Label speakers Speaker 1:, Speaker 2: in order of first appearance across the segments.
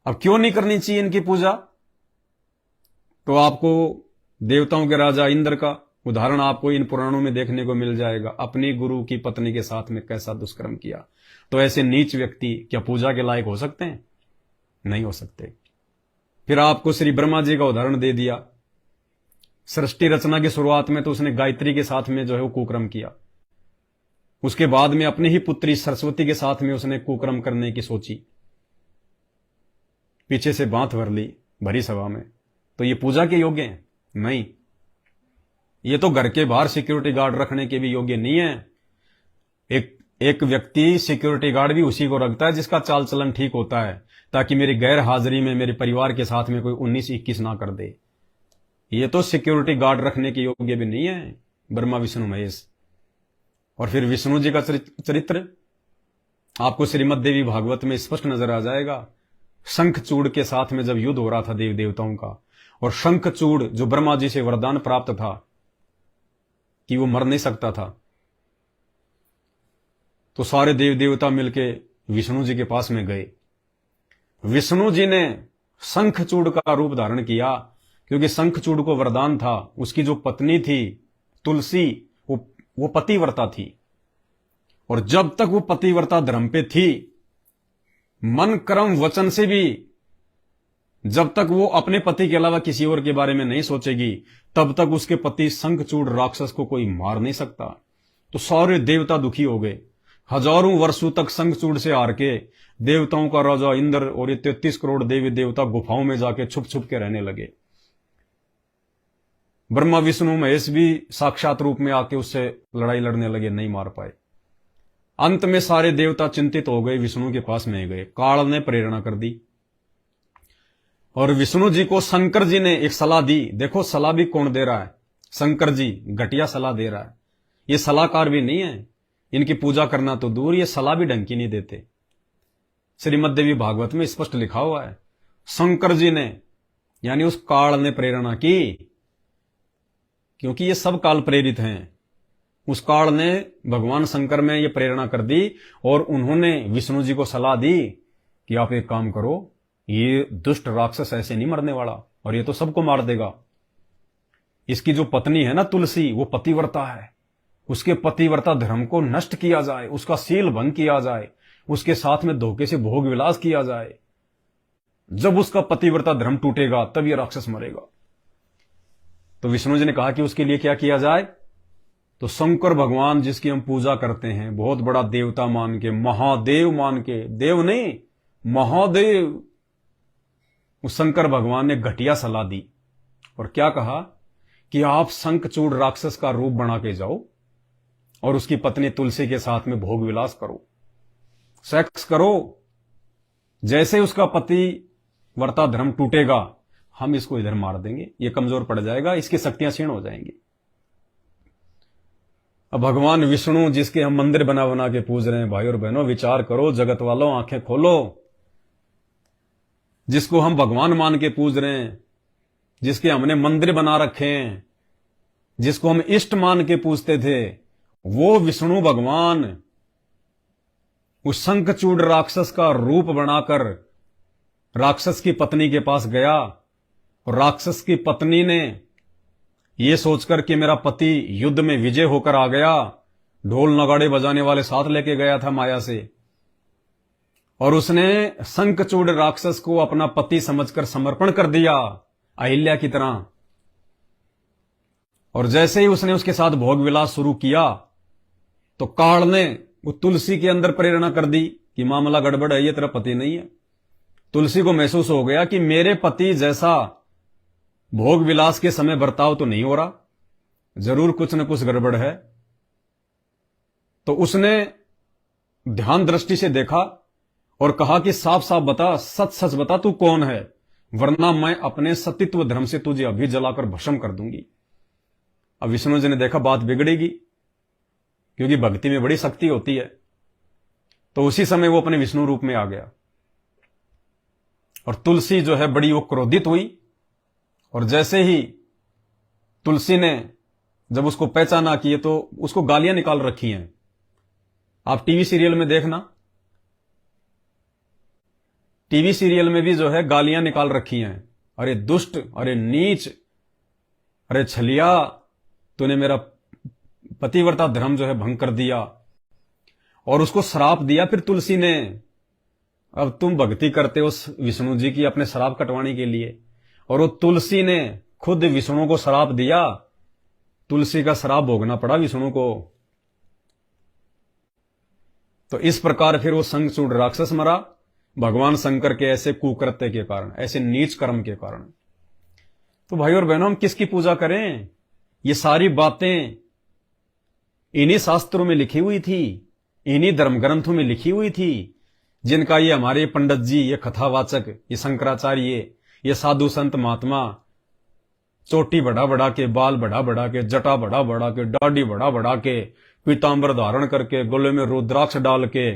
Speaker 1: अब क्यों नहीं करनी चाहिए इनकी पूजा? तो आपको देवताओं के राजा इंद्र का उदाहरण आपको इन पुराणों में देखने को मिल जाएगा। अपनी गुरु की पत्नी के साथ में कैसा दुष्कर्म किया। तो ऐसे नीच व्यक्ति क्या पूजा के लायक हो सकते हैं? नहीं हो सकते। फिर आपको श्री ब्रह्मा जी का उदाहरण दे दिया। सृष्टि रचना की शुरुआत में तो उसने गायत्री के साथ में जो है वो कुकर्म किया। उसके बाद में अपनी ही पुत्री सरस्वती के साथ में उसने कुकर्म करने की सोची, पीछे से बांत भर ली भरी सभा में। तो ये पूजा के योग्य हैं? नहीं। ये तो घर के बाहर सिक्योरिटी गार्ड रखने के भी योग्य नहीं है। एक व्यक्ति सिक्योरिटी गार्ड भी उसी को रखता है जिसका चाल चलन ठीक होता है, ताकि मेरी गैर हाजिरी में मेरे परिवार के साथ में कोई 19-21 ना कर दे। ये तो सिक्योरिटी गार्ड रखने के योग्य भी नहीं है ब्रह्मा विष्णु महेश। और फिर विष्णु जी का चरित्र आपको श्रीमद देवी भागवत में स्पष्ट नजर आ जाएगा। शंखचूड़ के साथ में जब युद्ध हो रहा था देव देवताओं का, और शंखचूड़ जो ब्रह्मा जी से वरदान प्राप्त था कि वो मर नहीं सकता था, तो सारे देव देवता मिलके विष्णु जी के पास में गए। विष्णु जी ने शंखचूड़ का रूप धारण किया, क्योंकि शंखचूड़ को वरदान था। उसकी जो पत्नी थी तुलसी, वो पतिव्रता थी, और जब तक वो पतिव्रता धर्म पे थी, मन कर्म वचन से भी जब तक वो अपने पति के अलावा किसी और के बारे में नहीं सोचेगी, तब तक उसके पति शंखचूड़ राक्षस को कोई मार नहीं सकता। तो सारे देवता दुखी हो गए। हजारों वर्षों तक शंखचूड़ से हार के देवताओं का राजा इंद्र और ये 33 करोड़ देवी देवता गुफाओं में जाके छुप छुप के रहने लगे। ब्रह्मा विष्णु महेश भी साक्षात रूप में आके उससे लड़ाई लड़ने लगे, नहीं मार पाए। अंत में सारे देवता चिंतित हो गए, विष्णु के पास में गए। काल ने प्रेरणा कर दी और विष्णु जी को शंकर जी ने एक सलाह दी। देखो सलाह भी कौन दे रहा है? शंकर जी घटिया सलाह दे रहा है। ये सलाहकार भी नहीं है, इनकी पूजा करना तो दूर, ये सलाह भी ढंग की नहीं देते। श्रीमद देवी भागवत में स्पष्ट लिखा हुआ है, शंकर जी ने यानी उस काल ने प्रेरणा की, क्योंकि ये सब काल प्रेरित हैं। उस काल ने भगवान शंकर में ये प्रेरणा कर दी, और उन्होंने विष्णु जी को सलाह दी कि आप एक काम करो, ये दुष्ट राक्षस ऐसे नहीं मरने वाला, और ये तो सबको मार देगा। इसकी जो पत्नी है ना तुलसी, वो पतिव्रता है। उसके पतिव्रता धर्म को नष्ट किया जाए, उसका शील भंग किया जाए, उसके साथ में धोखे से भोग विलास किया जाए। जब उसका पतिव्रता धर्म टूटेगा तब ये राक्षस मरेगा। तो विष्णु जी ने कहा कि उसके लिए क्या किया जाए? तो शंकर भगवान जिसकी हम पूजा करते हैं, बहुत बड़ा देवता मान के, महादेव मान के, देव नहीं महादेव, उस शंकर भगवान ने घटिया सलाह दी। और क्या कहा कि आप शंखचूड़ राक्षस का रूप बना के जाओ और उसकी पत्नी तुलसी के साथ में भोग विलास करो, सेक्स करो। जैसे उसका पति वर्ता धर्म टूटेगा, हम इसको इधर मार देंगे, ये कमजोर पड़ जाएगा, इसकी शक्तियां क्षीण हो जाएंगी। अब भगवान विष्णु जिसके हम मंदिर बना बना के पूज रहे हैं, भाई और बहनों विचार करो, जगत वालों आंखें खोलो। जिसको हम भगवान मान के पूज रहे हैं, जिसके हमने मंदिर बना रखे हैं, जिसको हम इष्ट मान के पूजते थे, वो विष्णु भगवान उस शंखचूड़ राक्षस का रूप बनाकर राक्षस की पत्नी के पास गया, और राक्षस की पत्नी ने यह सोचकर कि मेरा पति युद्ध में विजय होकर आ गया, ढोल नगाड़े बजाने वाले साथ लेके गया था माया से, और उसने शंखचूड़ राक्षस को अपना पति समझकर समर्पण कर दिया अहिल्या की तरह। और जैसे ही उसने उसके साथ भोग विलास शुरू किया, तो काल ने वो तुलसी के अंदर प्रेरणा कर दी कि मामला गड़बड़ है, ये तेरा पति नहीं है। तुलसी को महसूस हो गया कि मेरे पति जैसा भोग विलास के समय बर्ताव तो नहीं हो रहा, जरूर कुछ न कुछ गड़बड़ है। तो उसने ध्यान दृष्टि से देखा और कहा कि साफ साफ बता, सच सच बता, तू कौन है, वरना मैं अपने सतीत्व धर्म से तुझे अभी जलाकर भस्म कर दूंगी। अब विष्णु जी ने देखा बात बिगड़ेगी, क्योंकि भक्ति में बड़ी शक्ति होती है। तो उसी समय वो अपने विष्णु रूप में आ गया, और तुलसी जो है बड़ी वो क्रोधित हुई। और जैसे ही तुलसी ने जब उसको पहचाना कि ये तो उसको गालियां निकाल रखी हैं, आप टीवी सीरियल में देखना, टीवी सीरियल में भी जो है गालियां निकाल रखी हैं, अरे दुष्ट, अरे नीच, अरे छलिया, तूने मेरा पतिव्रता धर्म जो है भंग कर दिया, और उसको श्राप दिया फिर तुलसी ने। अब तुम भक्ति करते हो विष्णु जी की अपने श्राप कटवाने के लिए, और वो तुलसी ने खुद विष्णु को श्राप दिया, तुलसी का श्राप भोगना पड़ा विष्णु को। तो इस प्रकार फिर वो संगचूड़ राक्षस मरा भगवान शंकर के ऐसे कुकृत्य के कारण, ऐसे नीच कर्म के कारण। तो भाई और बहनों, हम किसकी पूजा करें? ये सारी बातें इन्हीं शास्त्रों में लिखी हुई थी, इन्हीं धर्म ग्रंथों में लिखी हुई थी, जिनका ये हमारे पंडित जी, ये कथावाचक, ये शंकराचार्य, ये साधु संत महात्मा चोटी बढ़ा बढ़ा के, बाल बढ़ा बढ़ा के, जटा बढ़ा बढ़ा के, दाढ़ी बढ़ा बढ़ा के, पीतांबर धारण करके, गले में रुद्राक्ष डाल के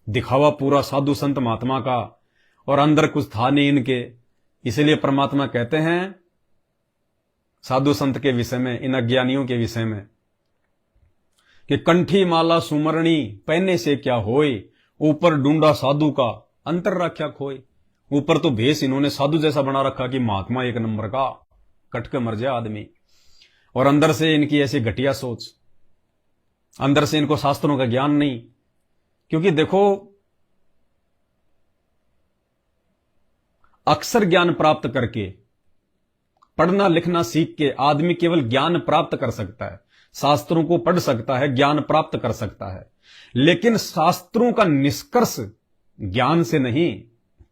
Speaker 1: दिखावा पूरा साधु संत महात्मा का, और अंदर कुछ था नहीं इनके। इसलिए परमात्मा कहते हैं साधु संत के विषय में, इन अज्ञानियों के विषय में, कि कंठी माला सुमरणी पहने से क्या होए, ऊपर ढूंढा साधु का अंतर राख्या खोए। ऊपर तो भेष इन्होंने साधु जैसा बना रखा कि महात्मा एक नंबर का, कट के मर जाए आदमी, और अंदर से इनकी ऐसी घटिया सोच, अंदर से इनको शास्त्रों का ज्ञान नहीं। क्योंकि देखो, अक्षर ज्ञान प्राप्त करके, पढ़ना लिखना सीख के आदमी केवल ज्ञान प्राप्त कर सकता है, शास्त्रों को पढ़ सकता है, ज्ञान प्राप्त कर सकता है, लेकिन शास्त्रों का निष्कर्ष ज्ञान से नहीं,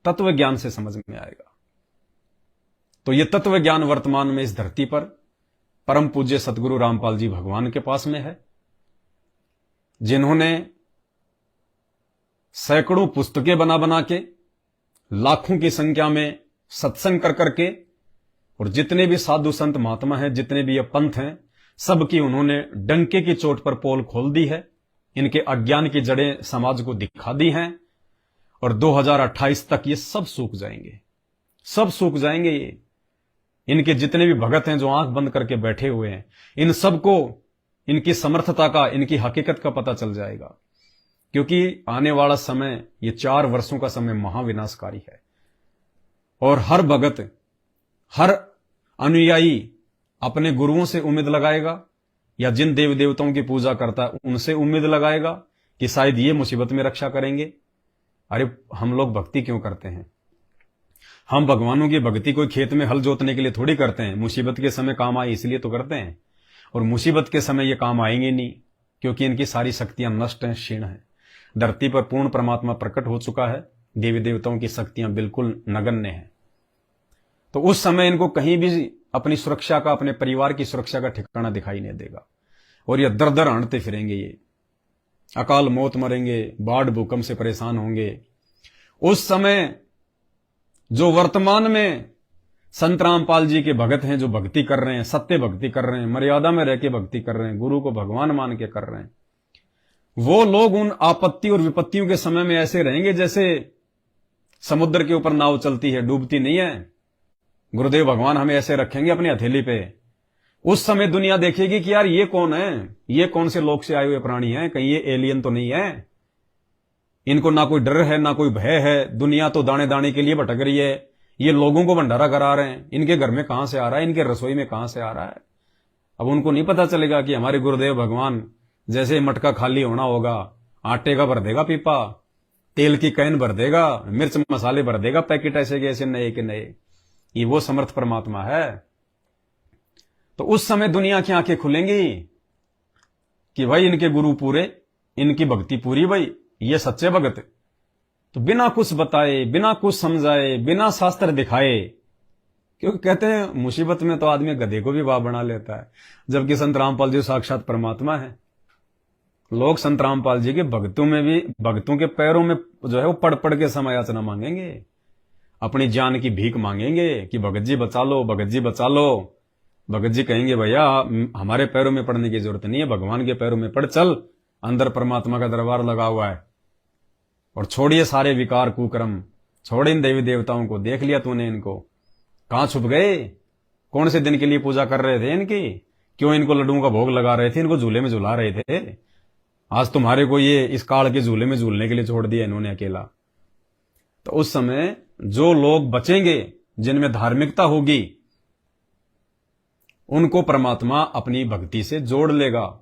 Speaker 1: तत्व ज्ञान से समझ में आएगा। तो यह तत्व ज्ञान वर्तमान में इस धरती पर परम पूज्य सतगुरु रामपाल जी भगवान के पास में है, जिन्होंने सैकड़ों पुस्तकें बना बना के, लाखों की संख्या में सत्संग कर करके, और जितने भी साधु संत महात्मा हैं, जितने भी ये पंथ हैं, सबकी उन्होंने डंके की चोट पर पोल खोल दी है, इनके अज्ञान की जड़ें समाज को दिखा दी हैं, और 2028 तक ये सब सूख जाएंगे, सब सूख जाएंगे। ये इनके जितने भी भगत हैं जो आंख बंद करके बैठे हुए हैं, इन सबको इनकी समर्थता का, इनकी हकीकत का पता चल जाएगा। क्योंकि आने वाला समय, ये 4 वर्षों का समय महाविनाशकारी है, और हर भगत, हर अनुयायी अपने गुरुओं से उम्मीद लगाएगा, या जिन देव देवताओं की पूजा करता है उनसे उम्मीद लगाएगा कि शायद ये मुसीबत में रक्षा करेंगे। अरे हम लोग भक्ति क्यों करते हैं? हम भगवानों की भक्ति कोई खेत में हल जोतने के लिए थोड़ी करते हैं, मुसीबत के समय काम आए इसलिए तो करते हैं, और मुसीबत के समय ये काम आएंगे नहीं, क्योंकि इनकी सारी शक्तियां नष्ट हैं, क्षीण हैं। धरती पर पूर्ण परमात्मा प्रकट हो चुका है, देवी देवताओं की शक्तियां बिल्कुल नगण्य हैं। तो उस समय इनको कहीं भी अपनी सुरक्षा का, अपने परिवार की सुरक्षा का ठिकाना दिखाई नहीं देगा, और ये दर दर हंटते फिरेंगे, ये अकाल मौत मरेंगे, बाढ़ भूकंप से परेशान होंगे। उस समय जो वर्तमान में संत रामपाल जी के भगत हैं, जो भक्ति कर रहे हैं, सत्य भक्ति कर रहे हैं, मर्यादा में रह के भक्ति कर रहे हैं, गुरु को भगवान मान के कर रहे हैं, वो लोग उन आपत्ति और विपत्तियों के समय में ऐसे रहेंगे जैसे समुद्र के ऊपर नाव चलती है, डूबती नहीं है। गुरुदेव भगवान हमें ऐसे रखेंगे अपनी हथेली पे। उस समय दुनिया देखेगी कि यार ये कौन है, ये कौन से लोक से आए हुए प्राणी हैं, कहीं ये एलियन तो नहीं है, इनको ना कोई डर है ना कोई भय है, दुनिया तो दाने दाने के लिए भटक रही है, ये लोगों को भंडारा करा रहे हैं, इनके घर में कहां से आ रहा है, इनके रसोई में कहां से आ रहा है। अब उनको नहीं पता चलेगा कि हमारे गुरुदेव भगवान जैसे मटका खाली होना होगा, आटे का भर देगा पीपा, तेल की कैन भर देगा, मिर्च मसाले भर देगा पैकेट, ऐसे के ऐसे नए के नए। ये वो समर्थ परमात्मा है। तो उस समय दुनिया की आंखें खुलेंगी कि भाई इनके गुरु पूरे, इनकी भक्ति पूरी, भाई ये सच्चे भगत। तो बिना कुछ बताए, बिना कुछ समझाए, बिना शास्त्र दिखाए, क्योंकि कहते हैं मुसीबत में तो आदमी गधे को भी बाप बना लेता है, जबकि संत रामपाल जी साक्षात परमात्मा है। लोग संत रामपाल जी के भक्तों में भी, भक्तों के पैरों में जो है वो पढ़ पढ़ के समायाचना मांगेंगे, अपनी जान की भीख मांगेंगे कि भगत जी बचा लो, भगत जी बचा लो। भगत जी कहेंगे भैया हमारे पैरों में पड़ने की जरूरत नहीं है, भगवान के पैरों में पड़, चल अंदर परमात्मा का दरबार लगा हुआ है, और छोड़िए सारे विकार कुकर्म, छोड़ इन देवी देवताओं को। देख लिया तूने इनको, कहां छुप गए, कौन से दिन के लिए पूजा कर रहे थे इनकी, क्यों इनको लड्डुओं का भोग लगा रहे थे, इनको झूले में झुला रहे थे, आज तुम्हारे को ये इस काल के झूले में झूलने के लिए छोड़ दिया इन्होंने अकेला। तो उस समय जो लोग बचेंगे, जिनमें धार्मिकता होगी, उनको परमात्मा अपनी भक्ति से जोड़ लेगा।